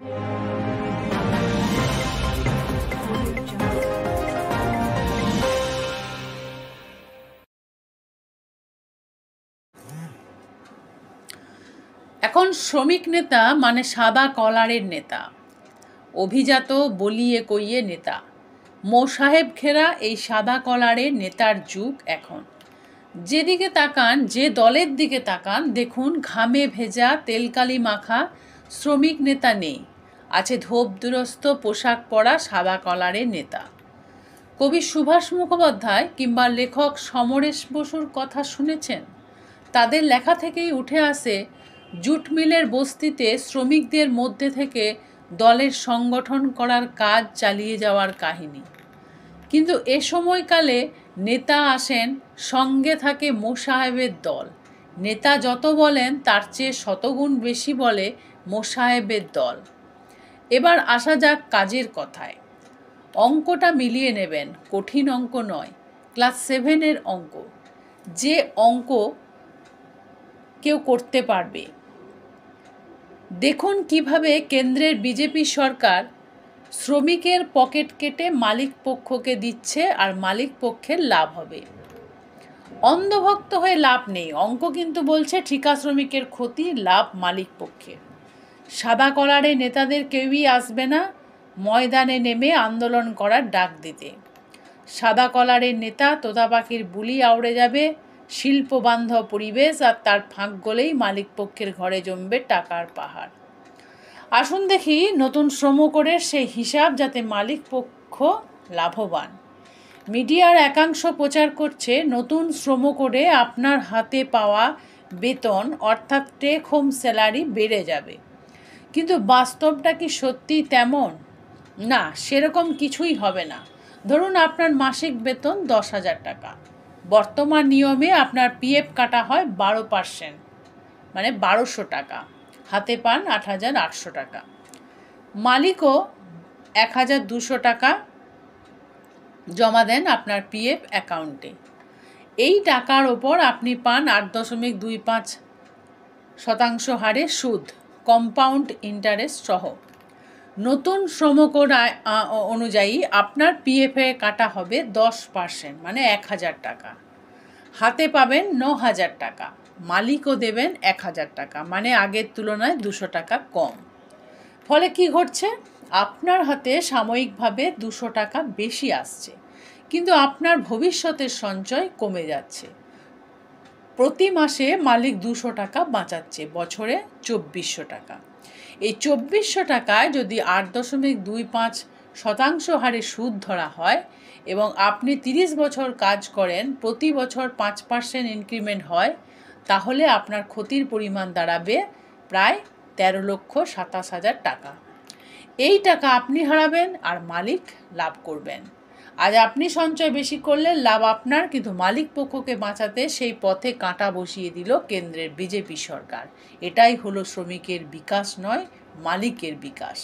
এখন শ্রমিক নেতা মানে সাদা কলারের নেতা, অভিজাত বলিয়ে কইয়ে নেতা। মোসাহেব ঘেরা এই সাদা কলারের নেতার যুগ এখন। যেদিকে তাকান, যে দলের দিকে তাকান, দেখুন ঘামে ভেজা তেলকালি মাখা শ্রমিক নেতা নেই, আছে ধোপদুরস্ত পোশাক পরা সাদা কলারের নেতা। কবি সুভাষ মুখোপাধ্যায় কিংবা লেখক সমরেশ বসুর কথা শুনেছেন? তাদের লেখা থেকেই উঠে আসে জুট মিলের বস্তিতে শ্রমিকদের মধ্যে থেকে দলের সংগঠন করার কাজ চালিয়ে যাওয়ার কাহিনী। কিন্তু এ সময়কালে নেতা আসেন, সঙ্গে থাকে মোসাহেবের দল। নেতা যত বলেন তার চেয়ে শতগুণ বেশি বলে মোসাহেবের দল। এবার আসা যাক কাজের কথায়। অঙ্কটা মিলিয়ে নেবেন, কঠিন অঙ্ক নয়, ক্লাস 7-এর অঙ্ক। যে অঙ্ক কেউ করতে পারবে। দেখুন কিভাবে কেন্দ্রের বিজেপি সরকার শ্রমিকের পকেট কেটে মালিক পক্ষকে দিচ্ছে আর মালিক পক্ষের লাভ হবে। অন্ধভক্ত হয়ে লাভ নেই, অঙ্ক কিন্তু বলছে ঠিকা শ্রমিকের ক্ষতি, লাভ মালিক পক্ষের। সাদা কলারে নেতাদের কেউই আসবে না ময়দানে নেমে আন্দোলন করার ডাক দিতে। সাদা কলারের নেতা তোতা পাখির বুলি আউড়ে যাবে শিল্পবান্ধব পরিবেশ, আর তার ফাঁক গলেই মালিক পক্ষের ঘরে জমবে টাকার পাহাড়। আসুন দেখি নতুন শ্রম কোডের সেই হিসাব, যাতে মালিক পক্ষ লাভবান। মিডিয়ার একাংশ প্রচার করছে নতুন শ্রম কোডে আপনার হাতে পাওয়া বেতন অর্থাৎ টেক হোম স্যালারি বেড়ে যাবে। কিন্তু বাস্তবটা কি সত্যি তেমন? না, সেরকম কিছুই হবে না। ধরুন আপনার মাসিক বেতন 10,000 টাকা। বর্তমান নিয়মে আপনার পিএফ কাটা হয় 12%, মানে 1200 টাকা। হাতে পান 8,800 টাকা। মালিকও 1,200 টাকা জমা দেন আপনার পিএফ অ্যাকাউন্টে। এই টাকার ওপর আপনি পান 8.25% হারে সুদ, কম্পাউন্ড ইন্টারেস্ট সহ। নতুন শ্রম কোড অনুযায়ী আপনার পিএফে কাটা হবে 10%, মানে 1,000 টাকা। হাতে পাবেন 9,000 টাকা। মালিকও দেবেন 1,000 টাকা, মানে আগের তুলনায় 200 টাকা কম। ফলে কি ঘটছে? আপনার হাতে সাময়িকভাবে 200 টাকা বেশি আসছে, কিন্তু আপনার ভবিষ্যতের সঞ্চয় কমে যাচ্ছে। প্রতি মাসে মালিক 200 টাকা বাঁচাচ্ছে, বছরে 2,400 টাকা। এই 2,400 টাকায় যদি 8.25% হারে সুদ ধরা হয় এবং আপনি 30 বছর কাজ করেন, প্রতি বছর 5% ইনক্রিমেন্ট হয়, তাহলে আপনার ক্ষতির পরিমাণ দাঁড়াবে প্রায় 13,27,000 টাকা। এই টাকা আপনি হারাবেন আর মালিক লাভ করবেন। আজ আপনি সঞ্চয় বেশি করলে লাভ আপনার, কিন্তু মালিক পক্ষকে বাঁচাতে সেই পথে কাঁটা বসিয়ে দিল কেন্দ্রের বিজেপি সরকার। এটাই হলো শ্রমিকের বিকাশ নয়, মালিকের বিকাশ।